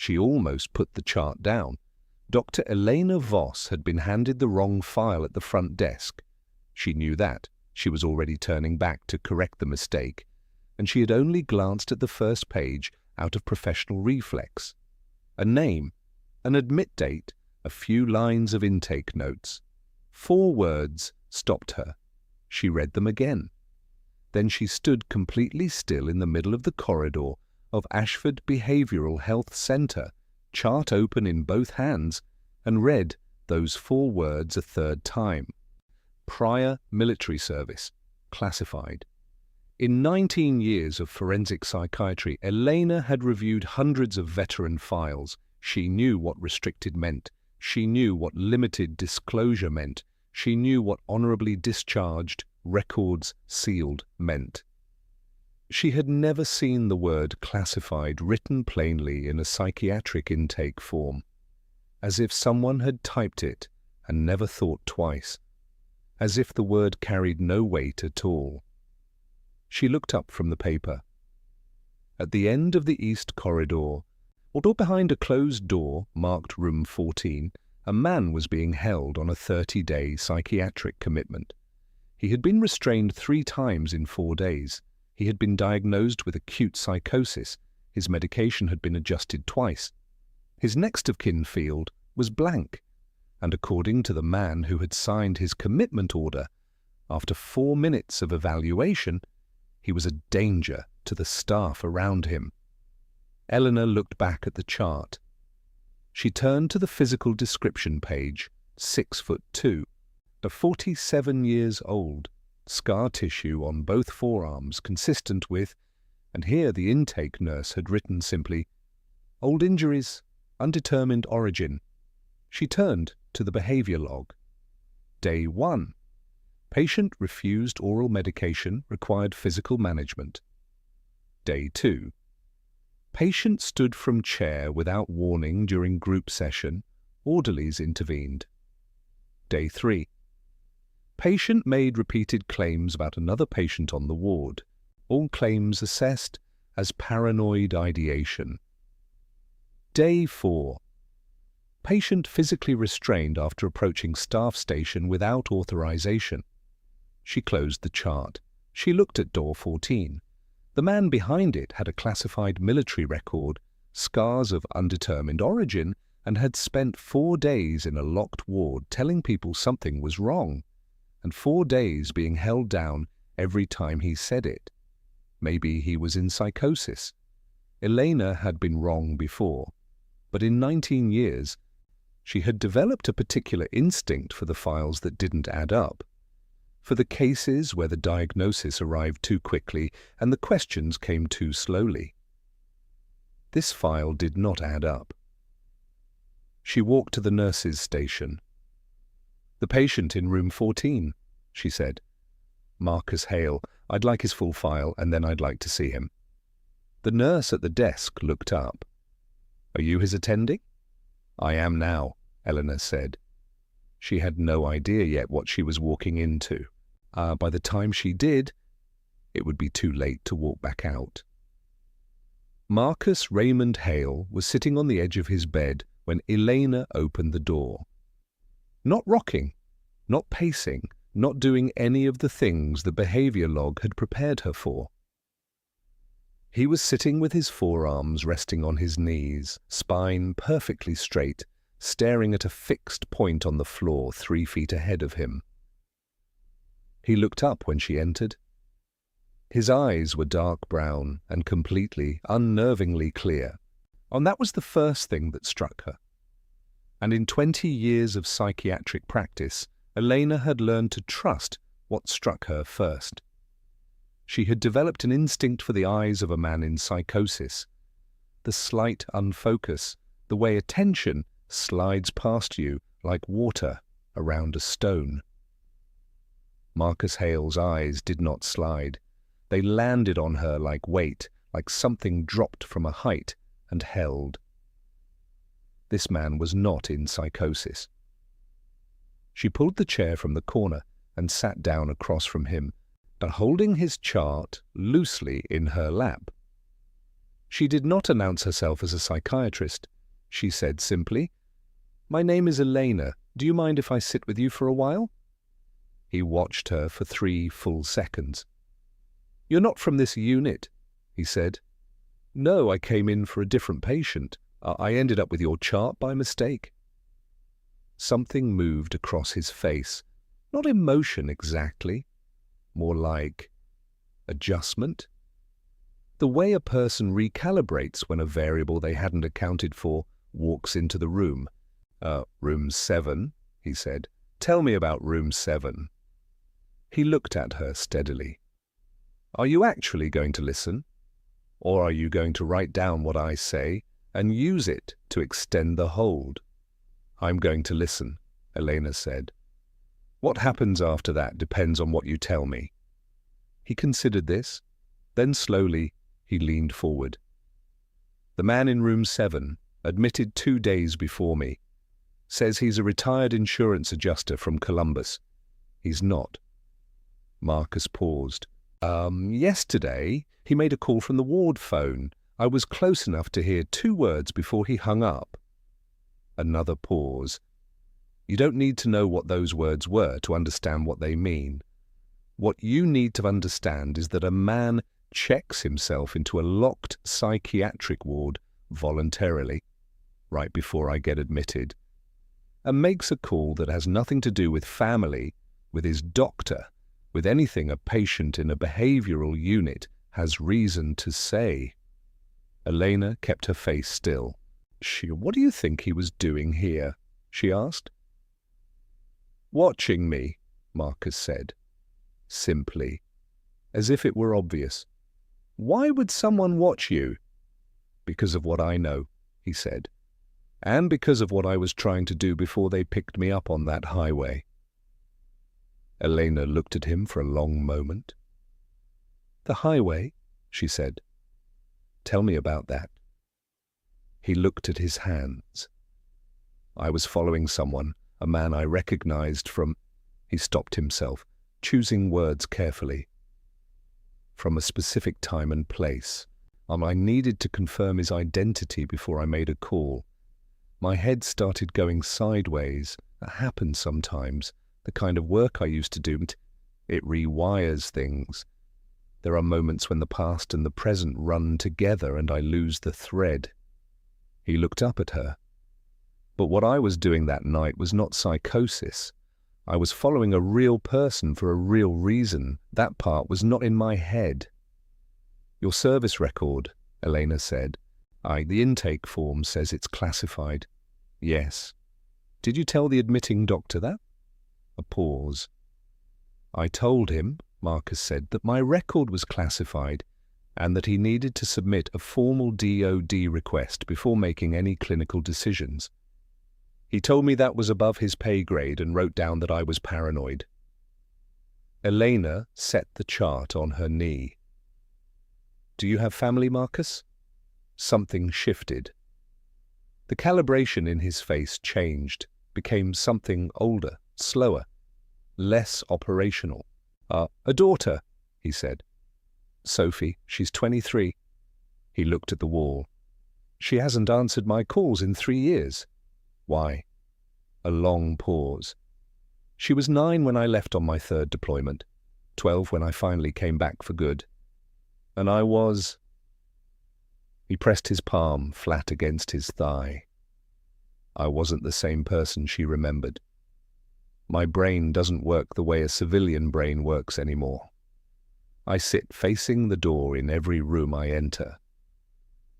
She almost put the chart down. Dr. Elena Voss had been handed the wrong file at the front desk. She knew that. She was already turning back to correct the mistake, and she had only glanced at the first page out of professional reflex. A name, an admit date, a few lines of intake notes. 4 words stopped her. She read them again. Then she stood completely still in the middle of the corridor of Ashford Behavioural Health Centre, chart open in both hands, and read those 4 words a third time. Prior military service, classified. In 19 years of forensic psychiatry, Elena had reviewed hundreds of veteran files. She knew what restricted meant. She knew what limited disclosure meant. She knew what honorably discharged, records sealed meant. She had never seen the word classified written plainly in a psychiatric intake form, as if someone had typed it and never thought twice, as if the word carried no weight at all. She looked up from the paper. At the end of the east corridor, although behind a closed door marked room 14, a man was being held on a 30-day psychiatric commitment. He had been restrained 3 times in 4 days. He had been diagnosed with acute psychosis. His medication had been adjusted twice. His next of kin field was blank, and according to the man who had signed his commitment order, after 4 minutes of evaluation, he was a danger to the staff around him. Eleanor looked back at the chart. She turned to the physical description page, 6'2", 47 years old, scar tissue on both forearms consistent with, and here the intake nurse had written simply, old injuries, undetermined origin. She turned to the behavior log. Day 1. Patient refused oral medication, required physical management. Day 2. Patient stood from chair without warning during group session. Orderlies intervened. Day 3. Patient made repeated claims about another patient on the ward. All claims assessed as paranoid ideation. Day 4. Patient physically restrained after approaching staff station without authorization. She closed the chart. She looked at door 14. The man behind it had a classified military record, scars of undetermined origin, and had spent 4 days in a locked ward telling people something was wrong, and 4 days being held down every time he said it. Maybe he was in psychosis. Elena had been wrong before, but in 19 years, she had developed a particular instinct for the files that didn't add up, for the cases where the diagnosis arrived too quickly and the questions came too slowly. This file did not add up. She walked to the nurse's station. "The patient in room 14, she said. "Marcus Hale. I'd like his full file, and then I'd like to see him." The nurse at the desk looked up. "Are you his attending?" "I am now," Eleanor said. She had no idea yet what she was walking into. By the time she did, it would be too late to walk back out. Marcus Raymond Hale was sitting on the edge of his bed when Elena opened the door. Not rocking, not pacing, not doing any of the things the behavior log had prepared her for. He was sitting with his forearms resting on his knees, spine perfectly straight, staring at a fixed point on the floor 3 feet ahead of him. He looked up when she entered. His eyes were dark brown and completely, unnervingly clear, and that was the first thing that struck her. And in 20 years of psychiatric practice, Elena had learned to trust what struck her first. She had developed an instinct for the eyes of a man in psychosis, the slight unfocus, the way attention slides past you like water around a stone. Marcus Hale's eyes did not slide. They landed on her like weight, like something dropped from a height and held. This man was not in psychosis. She pulled the chair from the corner and sat down across from him, but holding his chart loosely in her lap. She did not announce herself as a psychiatrist. she said simply. "My name is Elena. Do you mind if I sit with you for a while?" He watched her for 3 full seconds. "You're not from this unit," he said. "No, I came in for a different patient. I ended up with your chart by mistake." Something moved across his face. Not emotion exactly, more like adjustment. The way a person recalibrates when a variable they hadn't accounted for walks into the room. "Room 7, he said. "Tell me about room 7. He looked at her steadily. "Are you actually going to listen? Or are you going to write down what I say and use it to extend the hold?" "I'm going to listen," Elena said. "What happens after that depends on what you tell me." He considered this. Then slowly he leaned forward. "The man in room 7, admitted 2 days before me, says he's a retired insurance adjuster from Columbus. He's not." Marcus paused. Yesterday he made a call from the ward phone. I was close enough to hear 2 words before he hung up." Another pause. "You don't need to know what those words were to understand what they mean. What you need to understand is that a man checks himself into a locked psychiatric ward voluntarily, right before I get admitted, and makes a call that has nothing to do with family, with his doctor, with anything a patient in a behavioral unit has reason to say." Elena kept her face still. "What do you think he was doing here?" she asked. "Watching me," Marcus said, simply, as if it were obvious. "Why would someone watch you?" "Because of what I know," he said, "and because of what I was trying to do before they picked me up on that highway." Elena looked at him for a long moment. "The highway?" she said. "Tell me about that." He looked at his hands. "I was following someone, a man I recognized from—" He stopped himself, choosing words carefully. "From a specific time and place. I needed to confirm his identity before I made a call. My head started going sideways. That happens sometimes. The kind of work I used to do, it rewires things. There are moments when the past and the present run together and I lose the thread." He looked up at her. "But what I was doing that night was not psychosis. I was following a real person for a real reason. That part was not in my head." "Your service record," Elena said. The intake form says it's classified." "Yes." "Did you tell the admitting doctor that?" A pause. "I told him," Marcus said, "that my record was classified and that he needed to submit a formal DOD request before making any clinical decisions. He told me that was above his pay grade and wrote down that I was paranoid." Elena set the chart on her knee. "Do you have family, Marcus?" Something shifted. The calibration in his face changed, became something older, slower, less operational. A daughter," he said. "Sophie, she's 23. He looked at the wall. "She hasn't answered my calls in 3 years. "Why?" A long pause. "She was 9 when I left on my 3rd deployment, 12 when I finally came back for good. And I was—" He pressed his palm flat against his thigh. "I wasn't the same person she remembered. My brain doesn't work the way a civilian brain works anymore. I sit facing the door in every room I enter.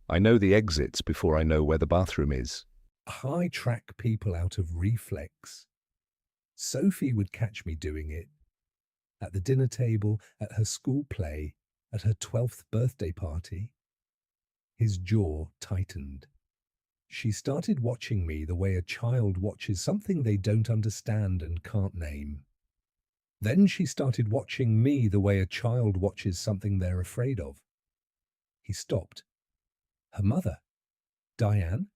I know the exits before I know where the bathroom is. I track people out of reflex. Sophie would catch me doing it. At the dinner table, at her school play, at her 12th birthday party." His jaw tightened. "She started watching me the way a child watches something they don't understand and can't name. Then she started watching me the way a child watches something they're afraid of." He stopped. "Her mother? Diane?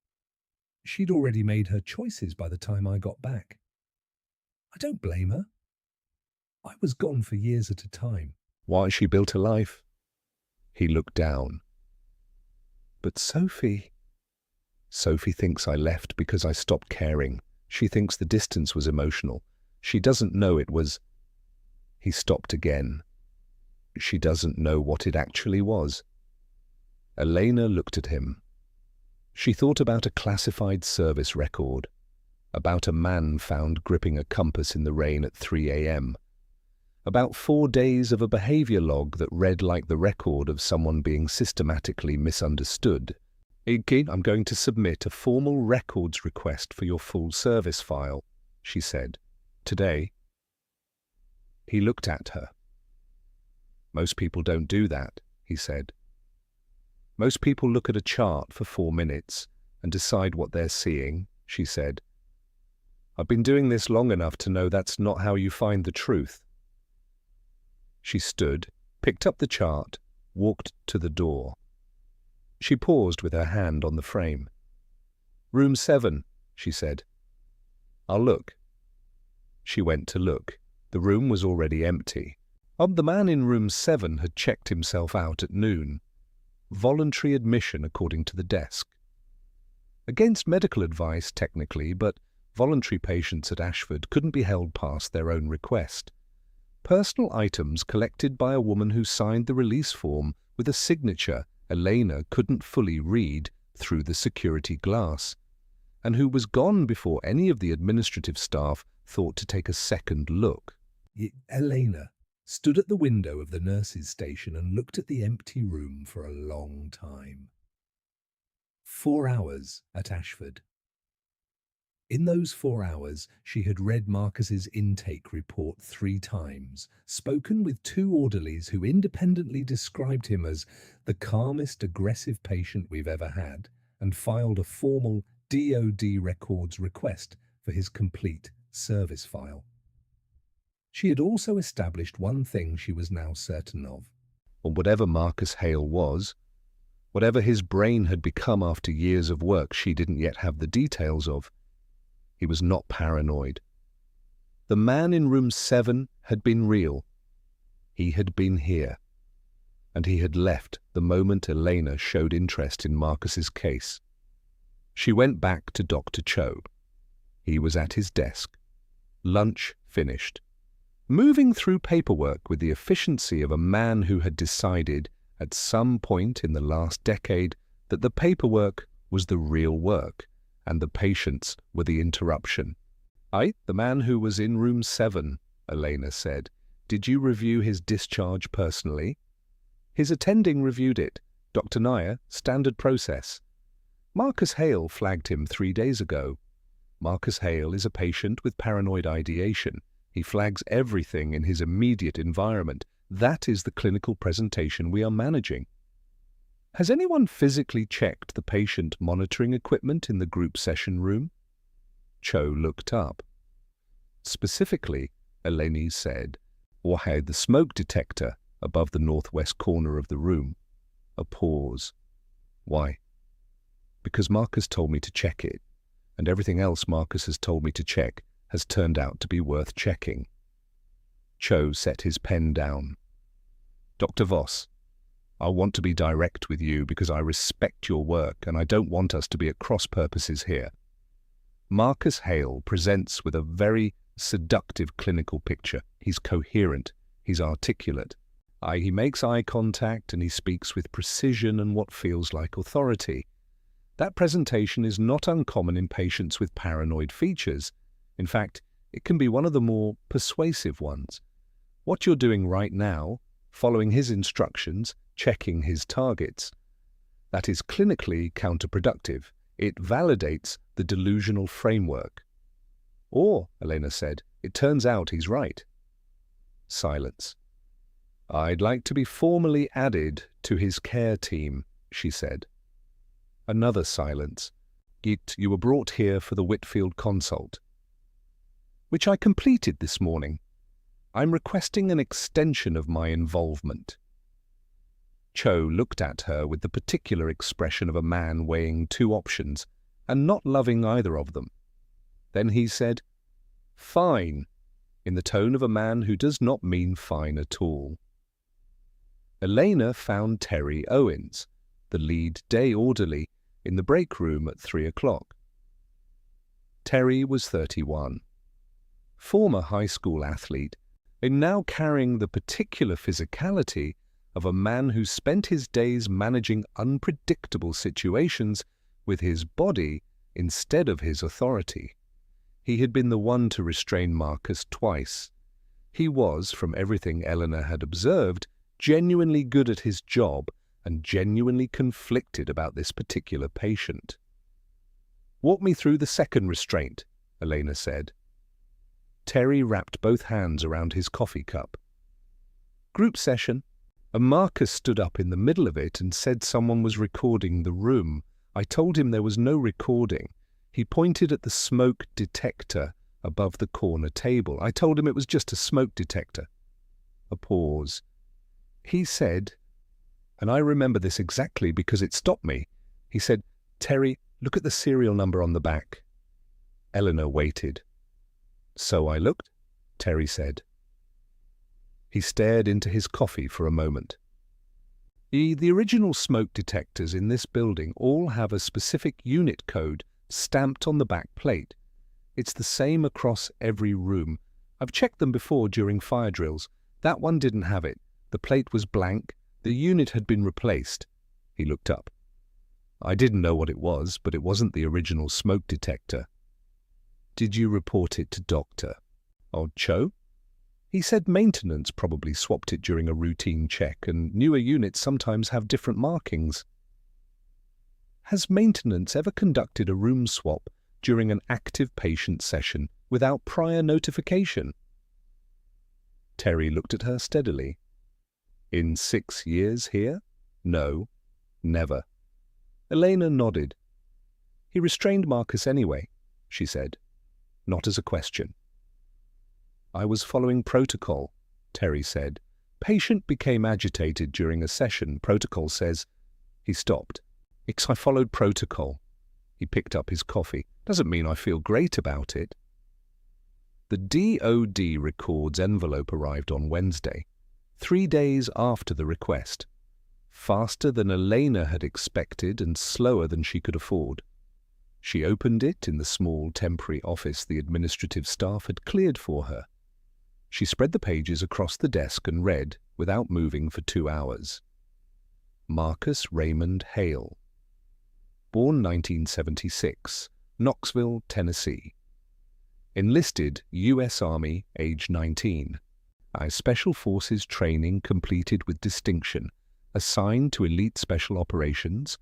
She'd already made her choices by the time I got back. I don't blame her. I was gone for years at a time." "Why, she built a life." He looked down. "But Sophie..." Sophie thinks I left because I stopped caring. She thinks the distance was emotional. She doesn't know it was... He stopped again. She doesn't know what it actually was. Elena looked at him. She thought about a classified service record, about a man found gripping a compass in the rain at 3 a.m., about 4 days of a behavior log that read like the record of someone being systematically misunderstood. "Iggy, I'm going to submit a formal records request for your full service file," she said. "Today." He looked at her. "Most people don't do that," he said. "Most people look at a chart for 4 minutes and decide what they're seeing," she said. "I've been doing this long enough to know that's not how you find the truth." She stood, picked up the chart, walked to the door. She paused with her hand on the frame. "Room 7, she said. "I'll look." She went to look. The room was already empty. The man in room 7 had checked himself out at noon. Voluntary admission according to the desk. Against medical advice, technically, but voluntary patients at Ashford couldn't be held past their own request. Personal items collected by a woman who signed the release form with a signature Elena couldn't fully read through the security glass, and who was gone before any of the administrative staff thought to take a second look. Elena stood at the window of the nurses' station and looked at the empty room for a long time. 4 hours at Ashford. In those 4 hours, she had read Marcus's intake report 3 times, spoken with 2 orderlies who independently described him as the calmest aggressive patient we've ever had, and filed a formal DOD records request for his complete service file. She had also established one thing she was now certain of. Whatever Marcus Hale was, whatever his brain had become after years of work she didn't yet have the details of, he was not paranoid. The man in room 7 had been real. He had been here. And he had left the moment Elena showed interest in Marcus's case. She went back to Dr. Cho. He was at his desk. Lunch finished. Moving through paperwork with the efficiency of a man who had decided at some point in the last decade that the paperwork was the real work and the patients were the interruption. The man who was in room 7, Elena said. "Did you review his discharge personally?" "His attending reviewed it. Dr. Nair, standard process." "Marcus Hale flagged him 3 days ago." "Marcus Hale is a patient with paranoid ideation. He flags everything in his immediate environment. That is the clinical presentation we are managing." "Has anyone physically checked the patient monitoring equipment in the group session room?" Cho looked up. "Specifically," Eleni said, "or had the smoke detector above the northwest corner of the room." A pause. "Why?" "Because Marcus told me to check it, and everything else Marcus has told me to check has turned out to be worth checking." Cho set his pen down. "Dr. Voss, I want to be direct with you because I respect your work and I don't want us to be at cross purposes here. Marcus Hale presents with a very seductive clinical picture. He's coherent, he's articulate. He makes eye contact and he speaks with precision and what feels like authority. That presentation is not uncommon in patients with paranoid features. In fact, it can be one of the more persuasive ones. What you're doing right now, following his instructions, checking his targets, that is clinically counterproductive. It validates the delusional framework." "Or," Elena said, "it turns out he's right." Silence. "I'd like to be formally added to his care team," she said. Another silence. "You were brought here for the Whitfield consult." "Which I completed this morning. I'm requesting an extension of my involvement." Cho looked at her with the particular expression of a man weighing 2 options and not loving either of them. Then he said, "Fine," in the tone of a man who does not mean fine at all. Elena found Terry Owens, the lead day orderly, in the break room at 3 o'clock. Terry was 31. Former high school athlete, and now carrying the particular physicality of a man who spent his days managing unpredictable situations with his body instead of his authority. He had been the one to restrain Marcus twice. He was, from everything Eleanor had observed, genuinely good at his job and genuinely conflicted about this particular patient. "Walk me through the second restraint," Elena said. Terry wrapped both hands around his coffee cup. "Group session," and Marcus stood up in the middle of it and said someone was recording the room. I told him there was no recording. He pointed at the smoke detector above the corner table. I told him it was just a smoke detector. A pause. He said, and I remember this exactly because it stopped me, he said, "Terry, look at the serial number on the back." Eleanor waited. "So I looked," Terry said. He stared into his coffee for a moment. The original smoke detectors in this building all have a specific unit code stamped on the back plate. It's the same across every room. I've checked them before during fire drills. That one didn't have it. The plate was blank. The unit had been replaced. He looked up. I didn't know what it was, but it wasn't the original smoke detector. "Did you report it to Doctor?" "Old Cho?" "He said maintenance probably swapped it during a routine check, and newer units sometimes have different markings." "Has maintenance ever conducted a room swap during an active patient session without prior notification?" Terry looked at her steadily. "In 6 years here? No, never." Elena nodded. "He restrained Marcus anyway," she said. "Not as a question." "I was following protocol," Terry said. "Patient became agitated during a session. Protocol says—" He stopped. "I followed protocol." He picked up his coffee. "Doesn't mean I feel great about it." The DOD records envelope arrived on Wednesday, 3 days after the request. Faster than Elena had expected and slower than she could afford. She opened it in the small temporary office the administrative staff had cleared for her. She spread the pages across the desk and read, without moving for 2 hours. Marcus Raymond Hale. Born 1976, Knoxville, Tennessee. Enlisted U.S. Army, age 19. Special Forces training completed with distinction. Assigned to Elite Special Operations.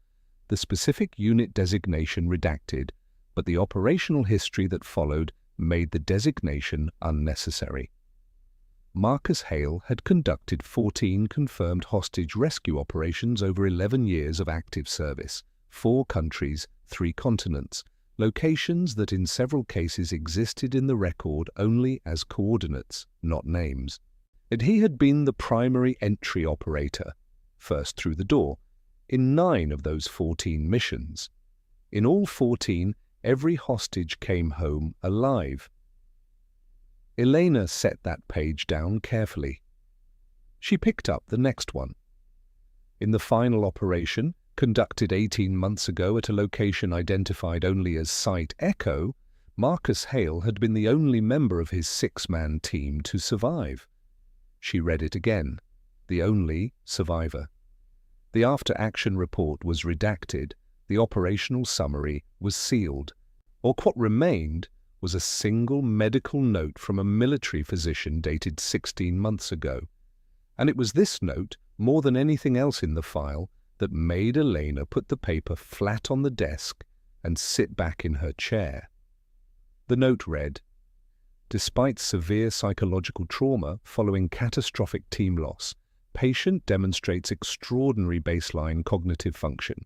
The specific unit designation redacted, but the operational history that followed made the designation unnecessary. Marcus Hale had conducted 14 confirmed hostage rescue operations over 11 years of active service, 4 countries, 3 continents, locations that in several cases existed in the record only as coordinates, not names. And he had been the primary entry operator, first through the door, in 9 of those 14 missions. In all 14, every hostage came home alive. Elena set that page down carefully. She picked up the next one. In the final operation, conducted 18 months ago at a location identified only as Site Echo, Marcus Hale had been the only member of his 6-man team to survive. She read it again. The only survivor. The after-action report was redacted. The operational summary was sealed. Or what remained was a single medical note from a military physician dated 16 months ago. And it was this note, more than anything else in the file, that made Elena put the paper flat on the desk and sit back in her chair. The note read, "Despite severe psychological trauma following catastrophic team loss, patient demonstrates extraordinary baseline cognitive function.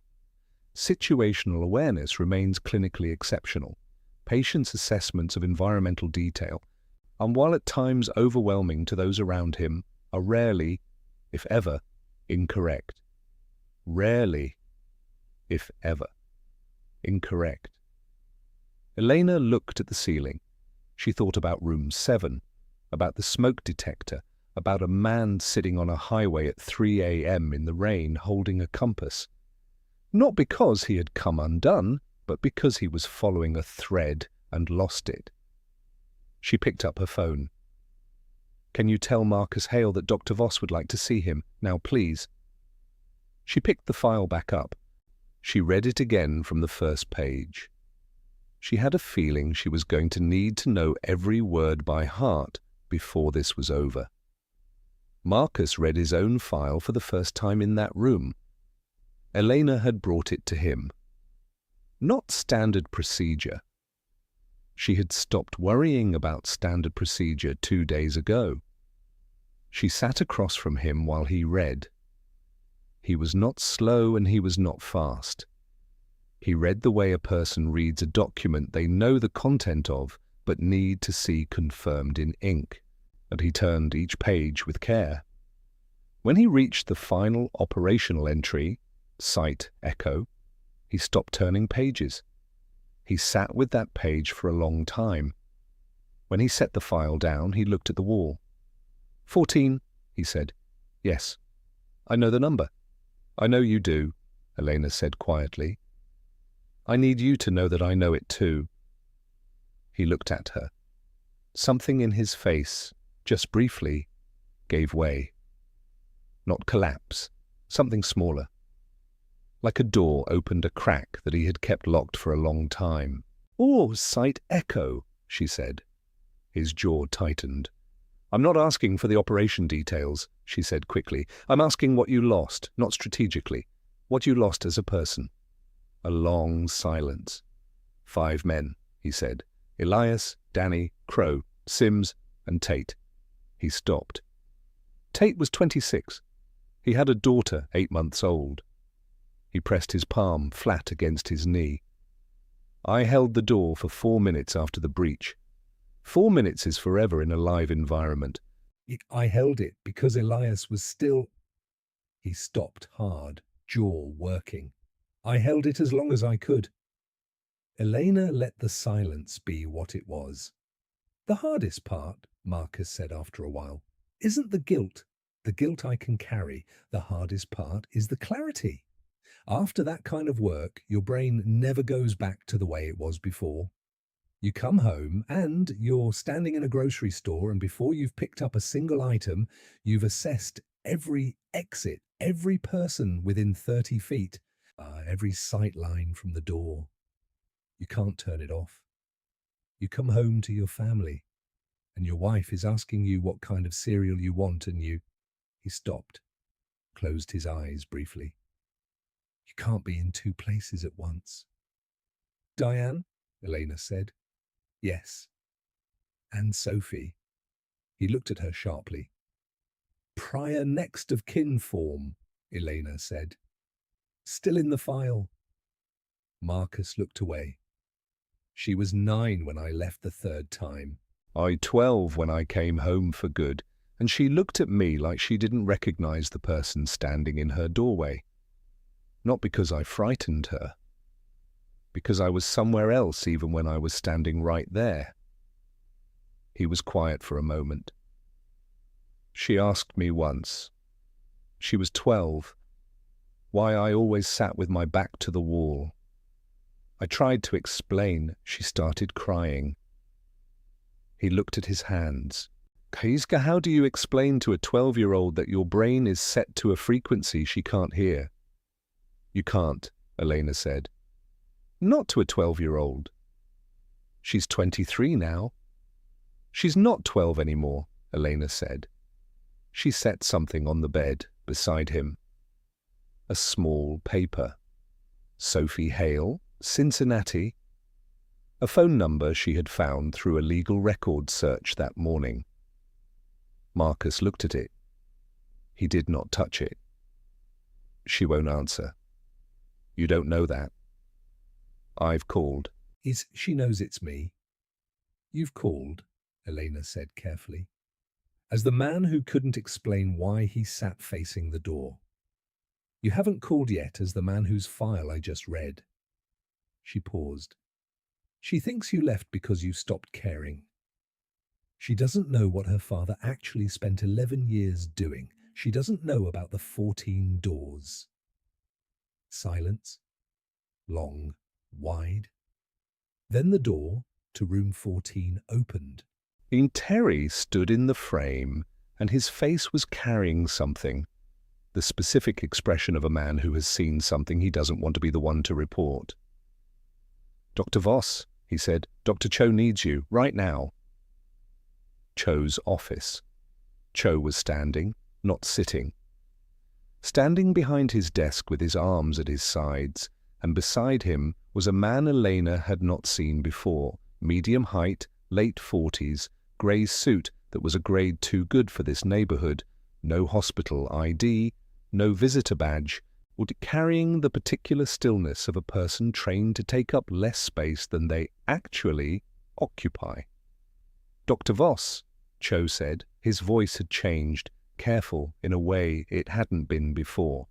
Situational awareness remains clinically exceptional. Patient's assessments of environmental detail, and while at times overwhelming to those around him, are rarely, if ever, incorrect. Rarely, if ever, incorrect." Elena looked at the ceiling. She thought about room 7, about the smoke detector, about a man sitting on a highway at 3 a.m. in the rain holding a compass. Not because he had come undone, but because he was following a thread and lost it. She picked up her phone. "Can you tell Marcus Hale that Dr. Voss would like to see him, now please?" She picked the file back up. She read it again from the first page. She had a feeling she was going to need to know every word by heart before this was over. Marcus read his own file for the first time in that room. Elena had brought it to him. Not standard procedure. She had stopped worrying about standard procedure 2 days ago. She sat across from him while he read. He was not slow and he was not fast. He read the way a person reads a document they know the content of but need to see confirmed in ink, and he turned each page with care. When he reached the final operational entry, Site Echo, he stopped turning pages. He sat with that page for a long time. When he set the file down, he looked at the wall. 14, he said. "Yes, I know the number." "I know you do," Elena said quietly. "I need you to know that I know it too." He looked at her. Something in his face, just briefly, gave way. Not collapse, something smaller. Like a door opened a crack that he had kept locked for a long time. "Oh, Site Echo," she said. His jaw tightened. "I'm not asking for the operation details," she said quickly. "I'm asking what you lost, not strategically. What you lost as a person." A long silence. 5 men, he said. Elias, Danny, Crow, Sims, and Tate. He stopped. Tate was 26. He had a daughter 8 months old. He pressed his palm flat against his knee. "I held the door for 4 minutes after the breach. 4 minutes is forever in a live environment. I held it because Elias was still—" He stopped hard, jaw working. "I held it as long as I could." Elena let the silence be what it was. "The hardest part," Marcus said after a while, "isn't the guilt. The guilt I can carry. The hardest part is the clarity. After that kind of work, your brain never goes back to the way it was before. You come home and you're standing in a grocery store, and before you've picked up a single item, you've assessed every exit, every person within 30 feet, every sight line from the door. You can't turn it off. You come home to your family, and your wife is asking you what kind of cereal you want, and you—" He stopped, closed his eyes briefly. "You can't be in 2 places at once." "Diane?" Elena said. "Yes." "And Sophie?" He looked at her sharply. "Prior next of kin form," Elena said. "Still in the file." Marcus looked away. "She was 9 when I left the 3rd time. I 12 when I came home for good, and she looked at me like she didn't recognize the person standing in her doorway. Not because I frightened her. Because I was somewhere else even when I was standing right there." He was quiet for a moment. "She asked me once. She was 12. Why I always sat with my back to the wall. I tried to explain. She started crying." He looked at his hands. "Kaiska, how do you explain to a 12-year-old that your brain is set to a frequency she can't hear?" "You can't," Elena said. "Not to a 12-year-old. She's 23 now." "She's not 12 anymore," Elena said. She set something on the bed beside him. A small paper. Sophie Hale, Cincinnati. A phone number she had found through a legal record search that morning. Marcus looked at it. He did not touch it. "She won't answer." "You don't know that." "I've called." She knows it's me." "You've called," Elena said carefully, as the man who couldn't explain why he sat facing the door. "You haven't called yet as the man whose file I just read." She paused. "She thinks you left because you stopped caring. She doesn't know what her father actually spent 11 years doing. She doesn't know about the 14 doors." Silence. long, wide. Then the door to room 14 opened. Terry stood in the frame, and his face was carrying something, the specific expression of a man who has seen something he doesn't want to be the one to report. "Dr. Voss," he said, "Dr. Cho needs you, right now." Cho's office. Cho was standing, not sitting. Standing behind his desk with his arms at his sides, and beside him was a man Elena had not seen before, medium height, late 40s, grey suit that was a grade too good for this neighbourhood, no hospital ID, no visitor badge, or carrying the particular stillness of a person trained to take up less space than they actually occupy. "Dr. Voss," Cho said. His voice had changed, careful in a way it hadn't been before.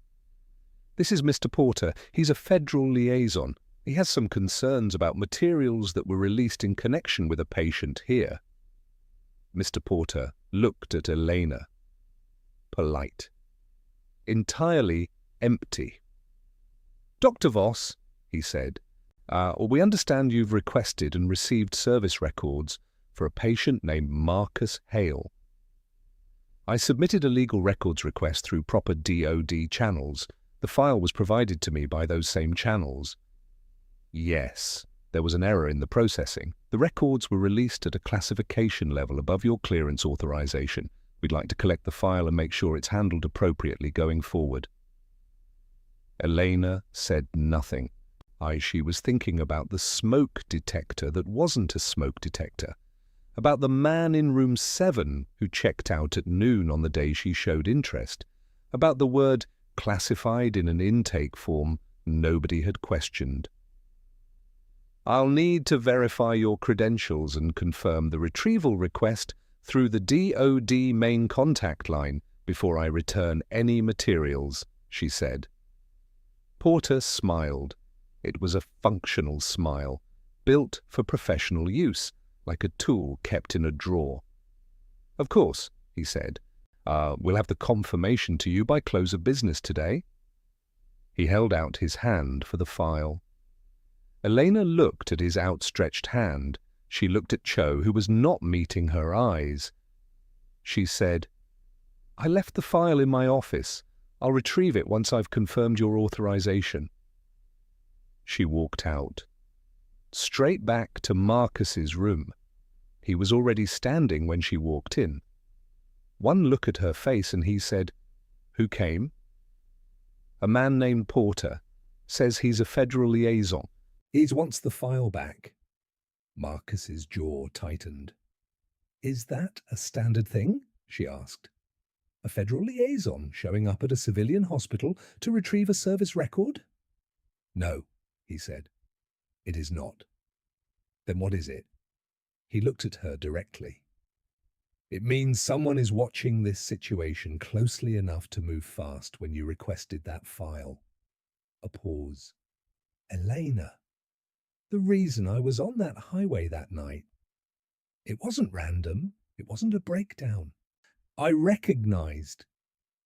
"This is Mr. Porter. He's a federal liaison. He has some concerns about materials that were released in connection with a patient here." Mr. Porter looked at Elena. Polite. Entirely empty. "Dr. Voss," he said, "we understand you've requested and received service records for a patient named Marcus Hale." "I submitted a legal records request through proper DOD channels. The file was provided to me by those same channels." "Yes, there was an error in the processing. The records were released at a classification level above your clearance authorization. We'd like to collect the file and make sure it's handled appropriately going forward." Elena said nothing. She was thinking about the smoke detector that wasn't a smoke detector, about the man in room 7 who checked out at noon on the day she showed interest, about the word classified in an intake form nobody had questioned. "I'll need to verify your credentials and confirm the retrieval request through the DOD main contact line before I return any materials," she said. Porter smiled. It was a functional smile, built for professional use, like a tool kept in a drawer. "Of course," he said. "We'll have the confirmation to you by close of business today." He held out his hand for the file. Elena looked at his outstretched hand. She looked at Cho, who was not meeting her eyes. She said, "I left the file in my office. I'll retrieve it once I've confirmed your authorization." She walked out. Straight back to Marcus's room. He was already standing when she walked in. One look at her face and he said, "Who came?" "A man named Porter. Says he's a federal liaison. He wants the file back." Marcus's jaw tightened. "Is that a standard thing?" she asked. "A federal liaison showing up at a civilian hospital to retrieve a service record?" "No," he said. "It is not." "Then what is it?" He looked at her directly. "It means someone is watching this situation closely enough to move fast when you requested that file." A pause. "Elena, the reason I was on that highway that night, it wasn't random. It wasn't a breakdown. I recognized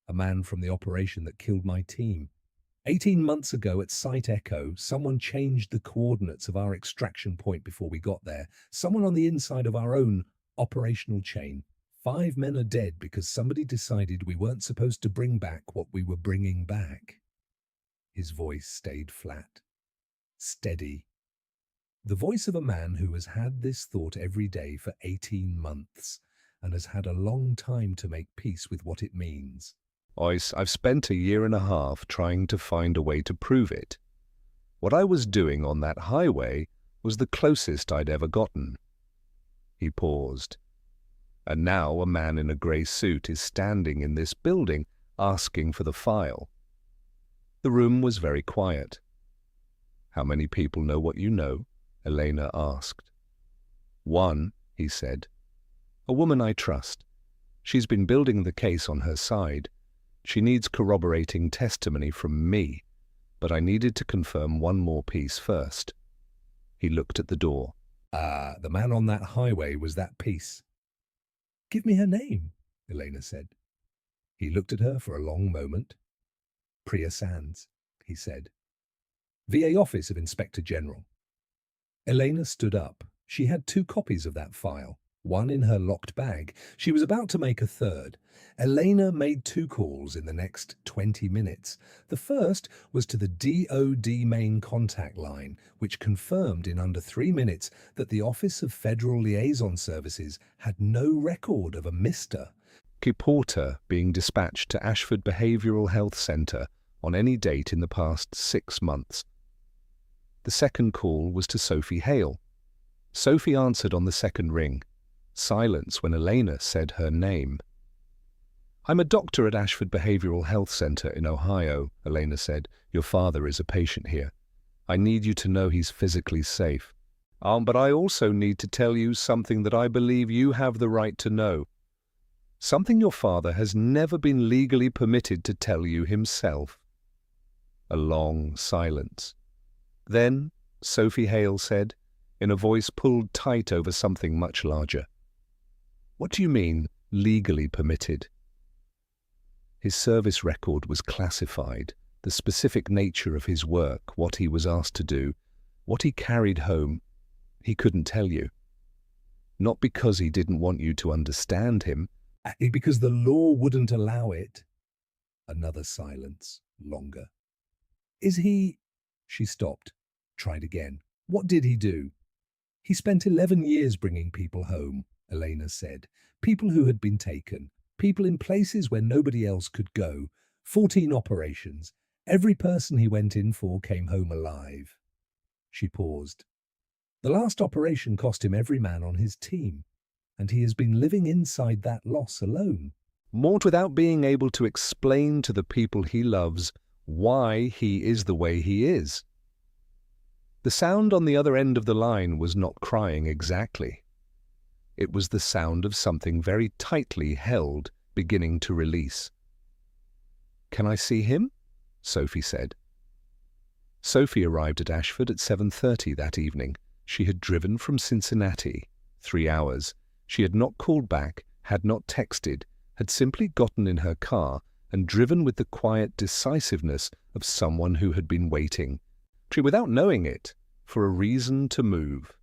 a man from the operation that killed my team. 18 months ago at Site Echo, someone changed the coordinates of our extraction point before we got there. Someone on the inside of our own operational chain. 5 men are dead because somebody decided we weren't supposed to bring back what we were bringing back." His voice stayed flat, steady. The voice of a man who has had this thought every day for 18 months and has had a long time to make peace with what it means. "I've spent a year and a half trying to find a way to prove it. What I was doing on that highway was the closest I'd ever gotten." He paused. "And now a man in a grey suit is standing in this building asking for the file." The room was very quiet. "How many people know what you know?" Elena asked. "One," he said. "A woman I trust. She's been building the case on her side. She needs corroborating testimony from me, but I needed to confirm one more piece first." He looked at the door. The man on that highway was that piece." "Give me her name," Elena said. He looked at her for a long moment. "Priya Sands," he said. VA Office of Inspector General. Elena stood up. She had 2 copies of that file, one in her locked bag. She was about to make a third. Elena made 2 calls in the next 20 minutes. The first was to the DOD main contact line, which confirmed in under 3 minutes that the Office of Federal Liaison Services had no record of a Mr. Porter being dispatched to Ashford Behavioural Health Centre on any date in the past 6 months. The second call was to Sophie Hale. Sophie answered on the second ring. Silence when Elena said her name. "I'm a doctor at Ashford Behavioural Health Centre in Ohio," Elena said. "Your father is a patient here. I need you to know he's physically safe. But I also need to tell you something that I believe you have the right to know. Something your father has never been legally permitted to tell you himself." A long silence. Then Sophie Hale said, in a voice pulled tight over something much larger, "What do you mean, legally permitted?" His service record was classified, the specific nature of his work, what he was asked to do, what he carried home. He couldn't tell you. Not because he didn't want you to understand him. Because the law wouldn't allow it. Another silence, longer. "Is he—" She stopped, tried again. "What did he do?" "He spent 11 years bringing people home," Elena said. "People who had been taken. People in places where nobody else could go. 14 operations. Every person he went in for came home alive." She paused. "The last operation cost him every man on his team, and he has been living inside that loss alone." More without being able to explain to the people he loves why he is the way he is. The sound on the other end of the line was not crying exactly. It was the sound of something very tightly held, beginning to release. "Can I see him?" Sophie said. Sophie arrived at Ashford at 7:30 that evening. She had driven from Cincinnati, 3 hours. She had not called back, had not texted, had simply gotten in her car and driven with the quiet decisiveness of someone who had been waiting, without knowing it, for a reason to move.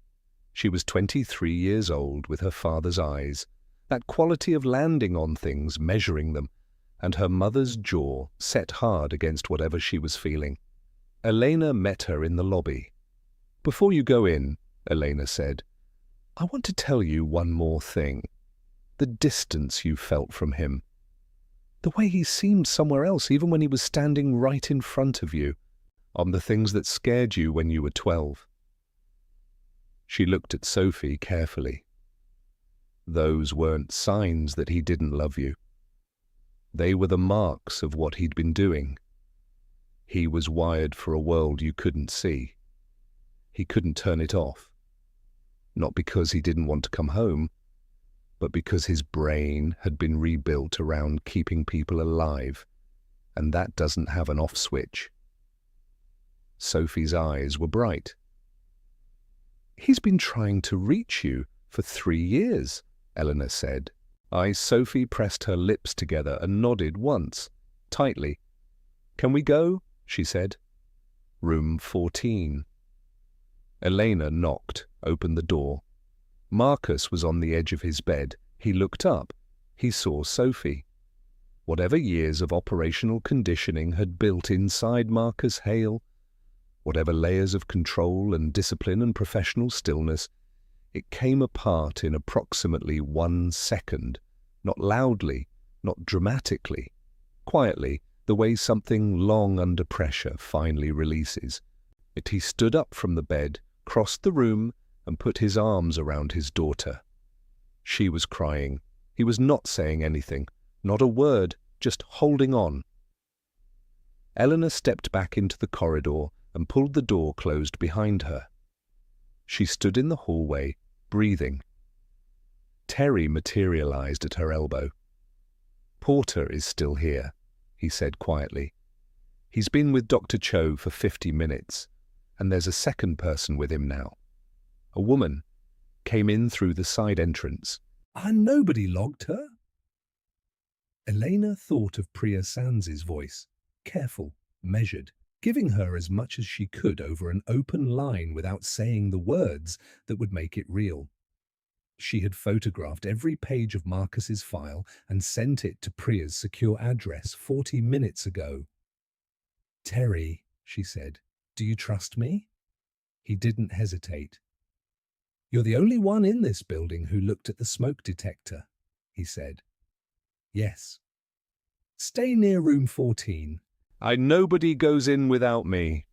She was 23 years old with her father's eyes, that quality of landing on things, measuring them, and her mother's jaw set hard against whatever she was feeling. Elena met her in the lobby. "Before you go in," Elena said, "I want to tell you one more thing. The distance you felt from him. The way he seemed somewhere else even when he was standing right in front of you, on the things that scared you when you were 12. She looked at Sophie carefully. Those weren't signs that he didn't love you. They were the marks of what he'd been doing. He was wired for a world you couldn't see. He couldn't turn it off. Not because he didn't want to come home, but because his brain had been rebuilt around keeping people alive, and that doesn't have an off switch." Sophie's eyes were bright. "He's been trying to reach you for 3 years, Eleanor said. Sophie pressed her lips together and nodded once, tightly. "Can we go?" she said. "Room 14. Elena knocked, opened the door. Marcus was on the edge of his bed. He looked up. He saw Sophie. Whatever years of operational conditioning had built inside Marcus Hale, whatever layers of control and discipline and professional stillness, it came apart in approximately 1 second, not loudly, not dramatically, quietly, the way something long under pressure finally releases. He stood up from the bed, crossed the room, and put his arms around his daughter. She was crying. He was not saying anything, not a word, just holding on. Eleanor stepped back into the corridor and pulled the door closed behind her. She stood in the hallway, breathing. Terry materialized at her elbow. "Porter is still here," he said quietly. "He's been with Dr. Cho for 50 minutes, and there's a second person with him now. A woman came in through the side entrance." "And nobody logged her?" Elena thought of Priya Sands's voice, careful, measured, giving her as much as she could over an open line without saying the words that would make it real. She had photographed every page of Marcus's file and sent it to Priya's secure address 40 minutes ago. "Terry," she said, "do you trust me?" He didn't hesitate. "You're the only one in this building who looked at the smoke detector," he said. "Yes." "Stay near room 14. Nobody goes in without me."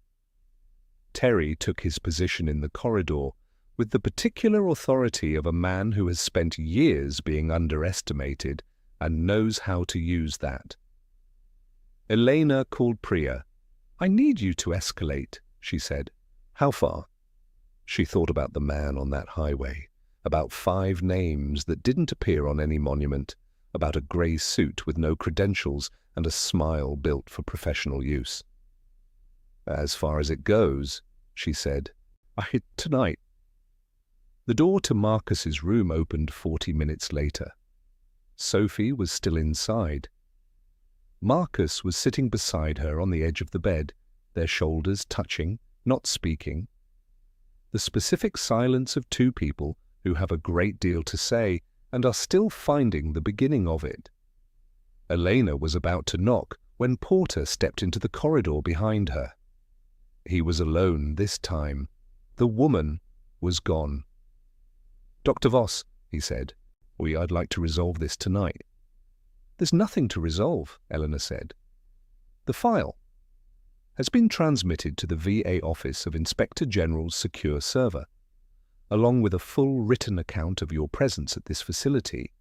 Terry took his position in the corridor with the particular authority of a man who has spent years being underestimated and knows how to use that. Elena called Priya. "I need you to escalate," she said. "How far?" She thought about the man on that highway, about 5 names that didn't appear on any monument, about a grey suit with no credentials and a smile built for professional use. "As far as it goes," she said. "Tonight." The door to Marcus's room opened 40 minutes later. Sophie was still inside. Marcus was sitting beside her on the edge of the bed, their shoulders touching, not speaking. The specific silence of 2 people who have a great deal to say and are still finding the beginning of it. Elena was about to knock when Porter stepped into the corridor behind her. He was alone this time. The woman was gone. "Dr. Voss," he said, "I'd like to resolve this tonight." "There's nothing to resolve," Eleanor said. "The file has been transmitted to the VA Office of Inspector General's secure server, along with a full written account of your presence at this facility,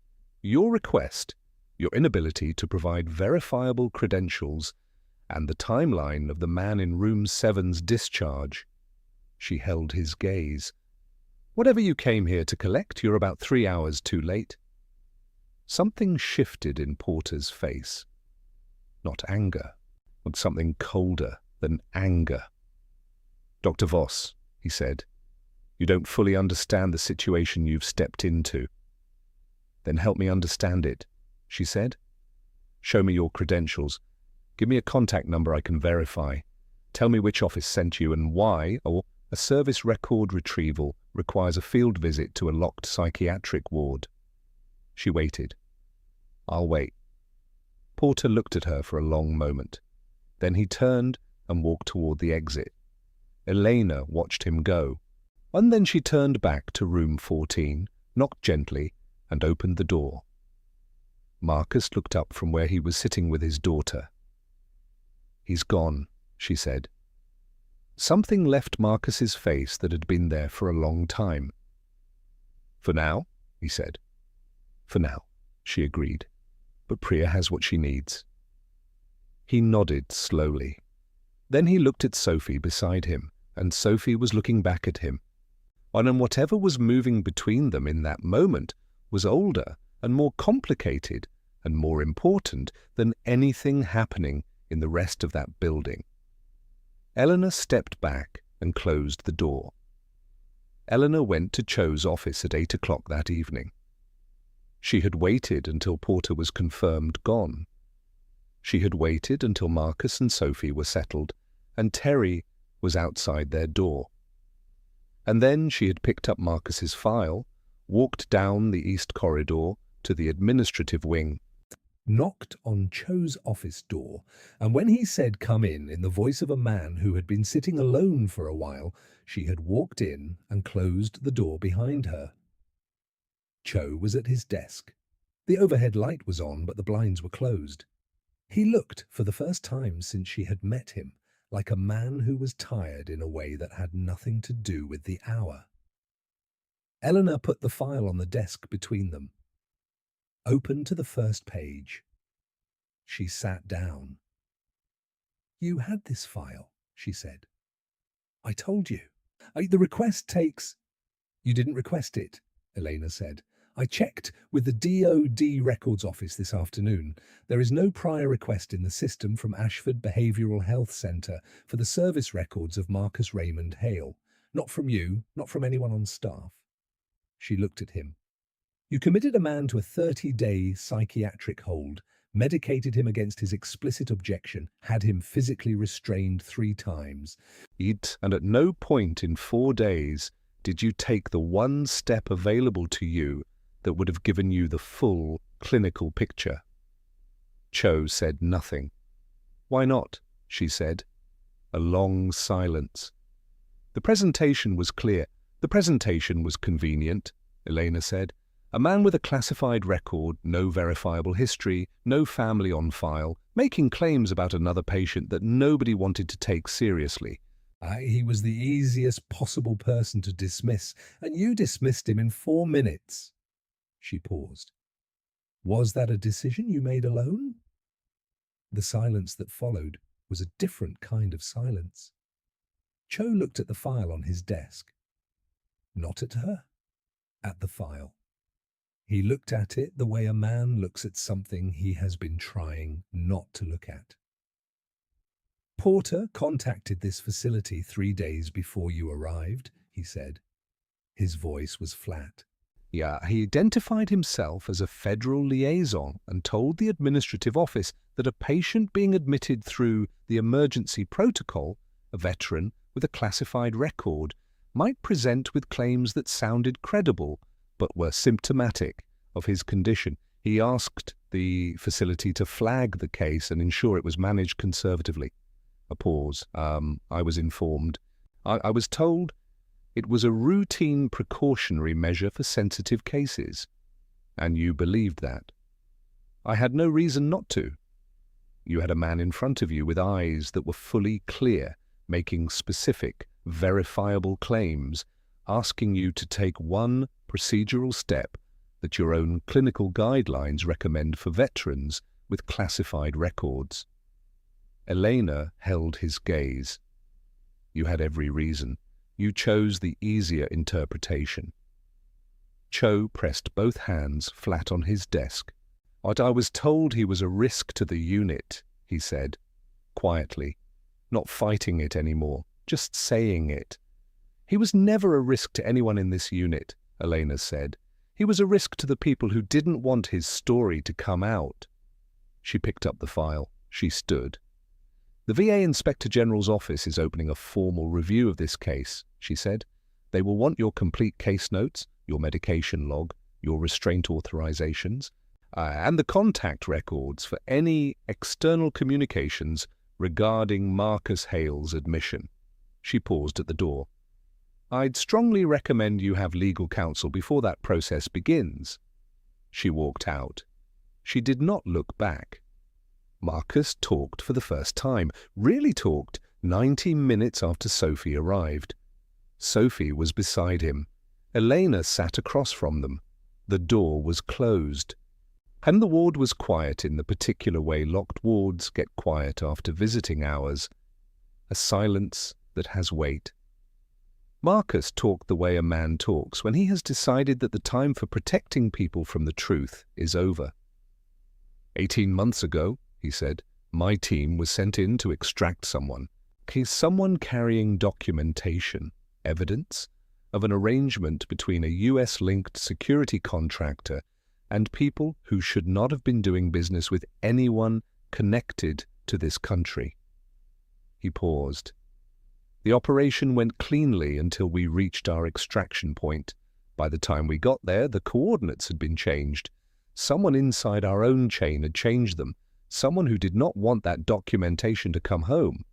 your request, your inability to provide verifiable credentials, and the timeline of the man in Room 7's discharge." She held his gaze. "Whatever you came here to collect, you're about 3 hours too late." Something shifted in Porter's face. Not anger, but something colder than anger. "Dr. Voss," he said, "you don't fully understand the situation you've stepped into." "Then help me understand it," she said. "Show me your credentials. Give me a contact number I can verify. Tell me which office sent you and why, or a service record retrieval requires a field visit to a locked psychiatric ward." She waited. "I'll wait." Porter looked at her for a long moment. Then he turned and walked toward the exit. Elena watched him go, and then she turned back to room 14, knocked gently, and opened the door. Marcus looked up from where he was sitting with his daughter. "He's gone," she said. Something left Marcus's face that had been there for a long time. "For now," he said. "For now," she agreed. "But Priya has what she needs." He nodded slowly. Then he looked at Sophie beside him, and Sophie was looking back at him. And whatever was moving between them in that moment was older and more complicated and more important than anything happening in the rest of that building. Eleanor stepped back and closed the door. Eleanor went to Cho's office at 8 o'clock that evening. She had waited until Porter was confirmed gone. She had waited until Marcus and Sophie were settled, and Terry was outside their door. And then she had picked up Marcus's file, walked down the east corridor to the administrative wing, knocked on Cho's office door, and when he said "come in" the voice of a man who had been sitting alone for a while, she had walked in and closed the door behind her. Cho was at his desk. The overhead light was on, but the blinds were closed. He looked, for the first time since she had met him, like a man who was tired in a way that had nothing to do with the hour. Eleanor put the file on the desk between them. Open to the first page. She sat down. "You had this file," she said. "I told you. The request takes—" "You didn't request it," Elena said. "I checked with the DOD Records Office this afternoon. There is no prior request in the system from Ashford Behavioral Health Center for the service records of Marcus Raymond Hale. Not from you, not from anyone on staff." She looked at him. "You committed a man to a 30-day psychiatric hold medicated him against his explicit objection, had him physically restrained 3 times. And at no point in 4 days did you take the one step available to you that would have given you the full clinical picture. Cho said nothing. Why not? She said. A long silence. The presentation was clear. The presentation was convenient, Elena said. A man with a classified record, no verifiable history, no family on file, making claims about another patient that nobody wanted to take seriously. He was the easiest possible person to dismiss, and you dismissed him in 4 minutes. She paused. Was that a decision you made alone? The silence that followed was a different kind of silence. Cho looked at the file on his desk. Not at her, at the file. He looked at it the way a man looks at something he has been trying not to look at. Porter contacted this facility 3 days before you arrived, he said. His voice was flat. Yeah, he identified himself as a federal liaison and told the administrative office that a patient being admitted through the emergency protocol, a veteran with a classified record, might present with claims that sounded credible but were symptomatic of his condition. He asked the facility to flag the case and ensure it was managed conservatively. A pause. I was informed. I was told it was a routine precautionary measure for sensitive cases. And you believed that. I had no reason not to. You had a man in front of you with eyes that were fully clear, making specific, verifiable claims, asking you to take one procedural step that your own clinical guidelines recommend for veterans with classified records. Elena held his gaze. You had every reason. You chose the easier interpretation. Cho pressed both hands flat on his desk. I was told he was a risk to the unit, he said, quietly, not fighting it anymore, just saying it. He was never a risk to anyone in this unit, Elena said. He was a risk to the people who didn't want his story to come out. She picked up the file. She stood. The VA Inspector General's office is opening a formal review of this case, she said. They will want your complete case notes, your medication log, your restraint authorizations, and the contact records for any external communications regarding Marcus Hale's admission. She paused at the door. I'd strongly recommend you have legal counsel before that process begins. She walked out. She did not look back. Marcus talked for the first time, really talked, 90 minutes after Sophie arrived. Sophie was beside him. Elena sat across from them. The door was closed. And the ward was quiet in the particular way locked wards get quiet after visiting hours. A silence that has weight. Marcus talked the way a man talks when he has decided that the time for protecting people from the truth is over. 18 months ago, he said, my team was sent in to extract someone. Someone carrying documentation, evidence, of an arrangement between a US-linked security contractor and people who should not have been doing business with anyone connected to this country. He paused. The operation went cleanly until we reached our extraction point. By the time we got there, the coordinates had been changed. Someone inside our own chain had changed them. Someone who did not want that documentation to come home.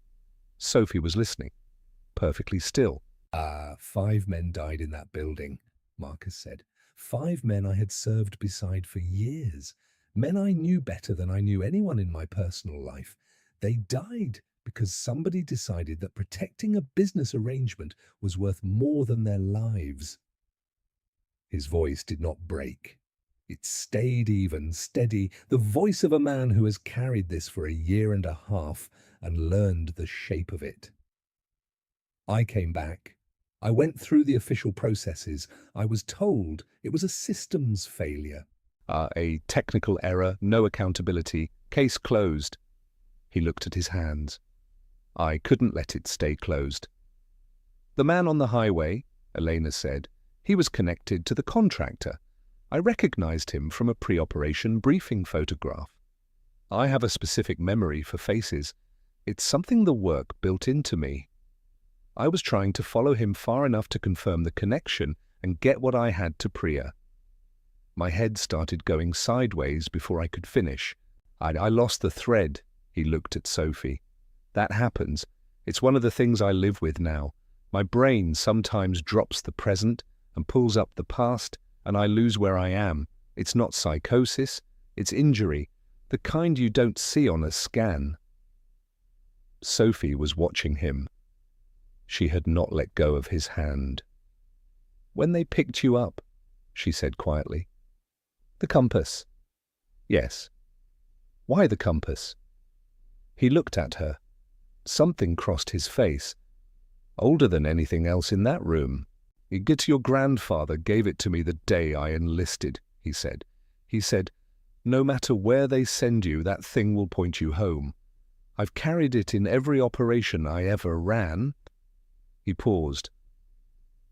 Sophie was listening, perfectly still. 5 men died in that building, Marcus said. 5 men I had served beside for years. Men I knew better than I knew anyone in my personal life. They died because somebody decided that protecting a business arrangement was worth more than their lives. His voice did not break. It stayed even, steady, the voice of a man who has carried this for a year and a half and learned the shape of it. I came back. I went through the official processes. I was told it was a systems failure. A technical error, no accountability, case closed. He looked at his hands. I couldn't let it stay closed. The man on the highway, Elena said, he was connected to the contractor. I recognized him from a pre-operation briefing photograph. I have a specific memory for faces. It's something the work built into me. I was trying to follow him far enough to confirm the connection and get what I had to Priya. My head started going sideways before I could finish. I lost the thread. He looked at Sophie. That happens. It's one of the things I live with now. My brain sometimes drops the present and pulls up the past, and I lose where I am. It's not psychosis, it's injury, the kind you don't see on a scan. Sophie was watching him. She had not let go of his hand. "When they picked you up," she said quietly. "The compass." "Yes." "Why the compass?" He looked at her. Something crossed his face. "Older than anything else in that room. Your grandfather gave it to me the day I enlisted," he said. "He said, no matter where they send you, that thing will point you home. I've carried it in every operation I ever ran." He paused.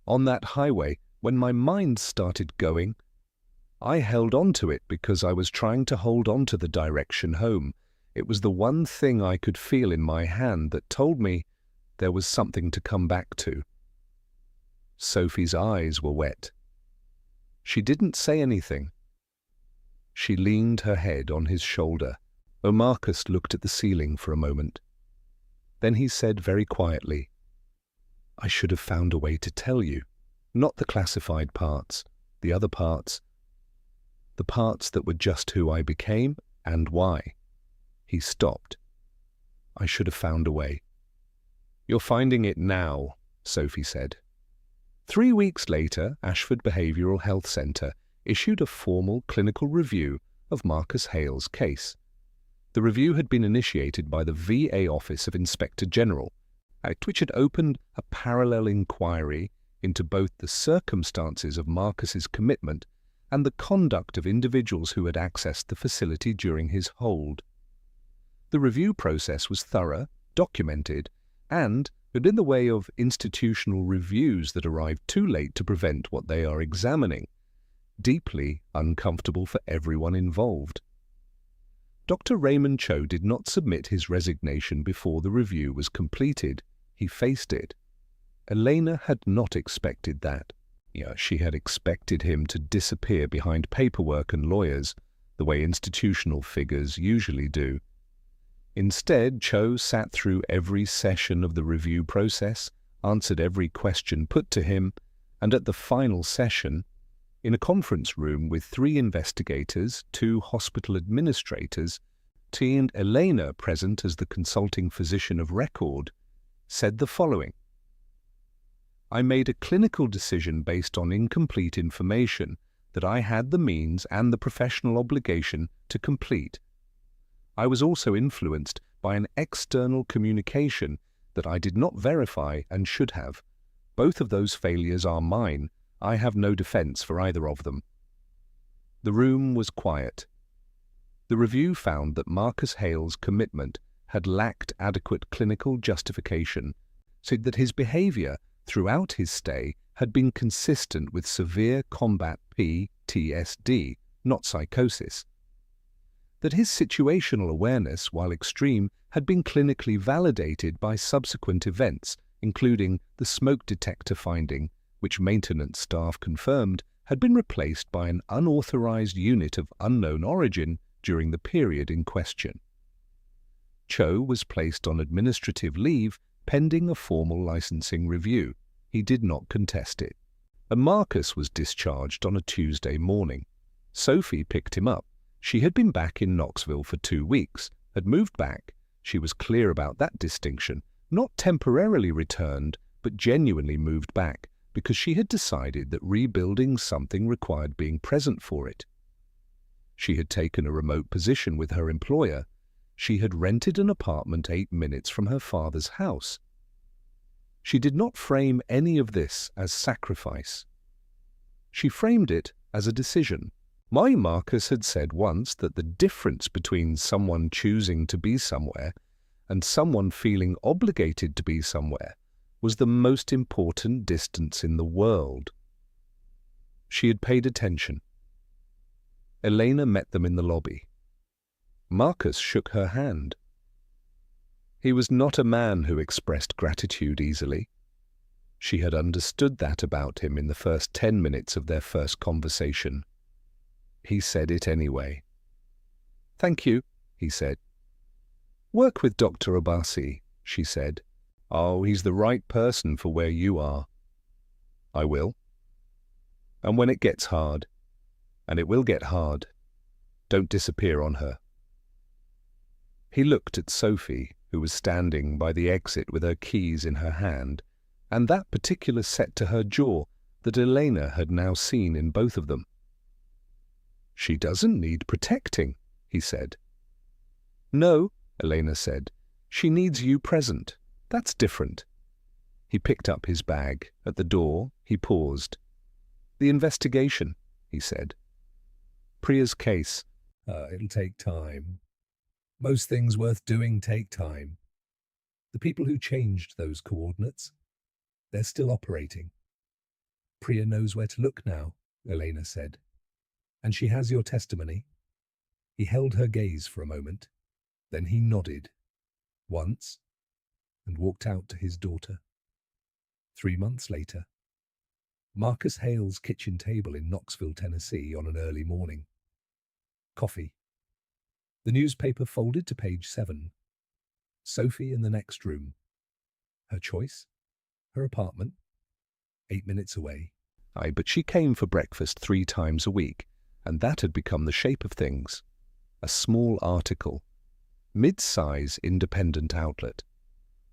"On that highway, when my mind started going, I held on to it because I was trying to hold on to the direction home. It was the one thing I could feel in my hand that told me there was something to come back to." Sophie's eyes were wet. She didn't say anything. She leaned her head on his shoulder. Marcus looked at the ceiling for a moment. Then he said very quietly, "I should have found a way to tell you. Not the classified parts, the other parts. The parts that were just who I became and why." He stopped. "I should have found a way." "You're finding it now," Sophie said. 3 weeks later, Ashford Behavioural Health Centre issued a formal clinical review of Marcus Hale's case. The review had been initiated by the VA Office of Inspector General, which had opened a parallel inquiry into both the circumstances of Marcus's commitment and the conduct of individuals who had accessed the facility during his hold. The review process was thorough, documented, and, in the way of institutional reviews that arrive too late to prevent what they are examining, deeply uncomfortable for everyone involved. Dr. Raymond Cho did not submit his resignation before the review was completed. He faced it. Elena had not expected that. She had expected him to disappear behind paperwork and lawyers, the way institutional figures usually do. Instead, Cho sat through every session of the review process, answered every question put to him, and at the final session, in a conference room with 3 investigators, 2 hospital administrators, T and Elena present as the consulting physician of record, said the following: "I made a clinical decision based on incomplete information that I had the means and the professional obligation to complete. I was also influenced by an external communication that I did not verify and should have. Both of those failures are mine. I have no defense for either of them." The room was quiet. The review found that Marcus Hale's commitment had lacked adequate clinical justification, so that his behavior throughout his stay had been consistent with severe combat PTSD, not psychosis. That his situational awareness, while extreme, had been clinically validated by subsequent events, including the smoke detector finding, which maintenance staff confirmed had been replaced by an unauthorized unit of unknown origin during the period in question. Cho was placed on administrative leave pending a formal licensing review. He did not contest it. And Marcus was discharged on a Tuesday morning. Sophie picked him up. She had been back in Knoxville for 2 weeks, had moved back. She was clear about that distinction, not temporarily returned, but genuinely moved back, because she had decided that rebuilding something required being present for it. She had taken a remote position with her employer. She had rented an apartment 8 minutes from her father's house. She did not frame any of this as sacrifice. She framed it as a decision. Marcus had said once that the difference between someone choosing to be somewhere and someone feeling obligated to be somewhere was the most important distance in the world. She had paid attention. Elena met them in the lobby. Marcus shook her hand. He was not a man who expressed gratitude easily. She had understood that about him in the first 10 minutes of their first conversation. He said it anyway. "Thank you," he said. "Work with Dr. Abasi," she said. "Oh, he's the right person for where you are." "I will. And when it gets hard, and it will get hard, don't disappear on her." He looked at Sophie, who was standing by the exit with her keys in her hand, and that particular set to her jaw that Elena had now seen in both of them. "She doesn't need protecting," he said. "No," Elena said. "She needs you present. That's different." He picked up his bag. At the door, he paused. "The investigation," he said. "Priya's case." It'll take time. Most things worth doing take time. The people who changed those coordinates, they're still operating. Priya knows where to look now, Elena said. And she has your testimony. He held her gaze for a moment. Then he nodded, once, and walked out to his daughter. 3 months later, Marcus Hale's kitchen table in Knoxville, Tennessee on an early morning. Coffee. The newspaper folded to page 7. Sophie in the next room. Her choice? Her apartment? 8 minutes away. Aye, but she came for breakfast 3 times a week, and that had become the shape of things. A small article. Mid-size independent outlet.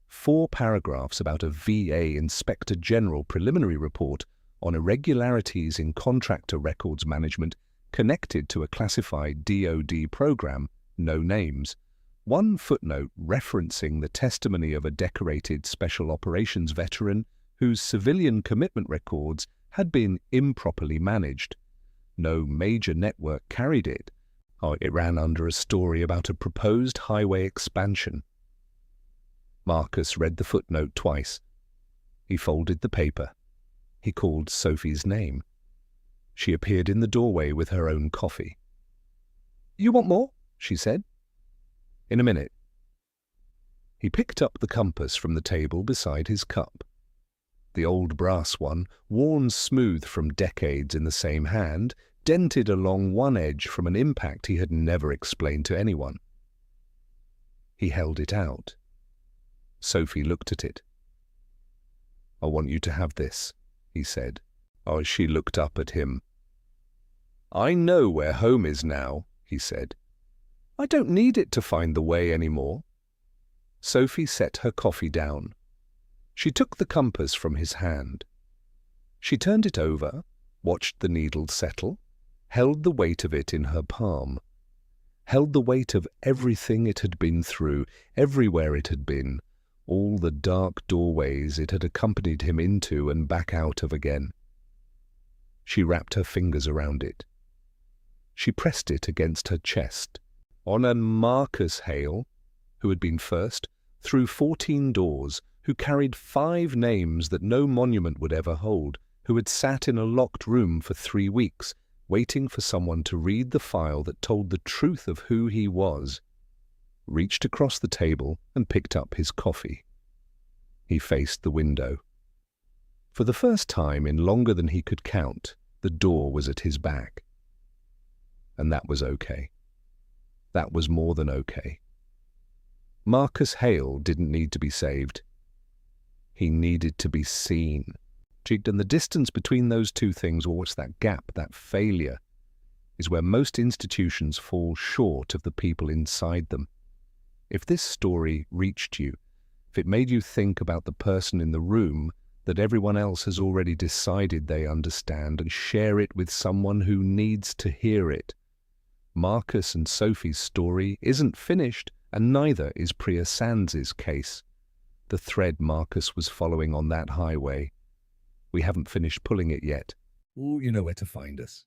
4 paragraphs about a VA Inspector General preliminary report on irregularities in contractor records management connected to a classified DoD program, no names. 1 footnote referencing the testimony of a decorated Special Operations veteran whose civilian commitment records had been improperly managed. No major network carried it. It ran under a story about a proposed highway expansion. Marcus read the footnote twice. He folded the paper. He called Sophie's name. She appeared in the doorway with her own coffee. "You want more?" she said. "In a minute." He picked up the compass from the table beside his cup. The old brass one, worn smooth from decades in the same hand, dented along one edge from an impact he had never explained to anyone. He held it out. Sophie looked at it. "I want you to have this," he said. She looked up at him. "I know where home is now," he said. "I don't need it to find the way anymore." Sophie set her coffee down. She took the compass from his hand. She turned it over, watched the needle settle, held the weight of it in her palm, held the weight of everything it had been through, everywhere it had been, all the dark doorways it had accompanied him into and back out of again. She wrapped her fingers around it. She pressed it against her chest. On a Marcus Hale, who had been first, through 14 doors, who carried 5 names that no monument would ever hold, who had sat in a locked room for 3 weeks, waiting for someone to read the file that told the truth of who he was, reached across the table and picked up his coffee. He faced the window. For the first time in longer than he could count, the door was at his back. And that was okay. That was more than okay. Marcus Hale didn't need to be saved. He needed to be seen. And the distance between those two things, or what's that gap, that failure, is where most institutions fall short of the people inside them. If this story reached you, if it made you think about the person in the room that everyone else has already decided they understand, and share it with someone who needs to hear it. Marcus and Sophie's story isn't finished, and neither is Priya Sands's case. The thread Marcus was following on that highway. We haven't finished pulling it yet. Oh, you know where to find us.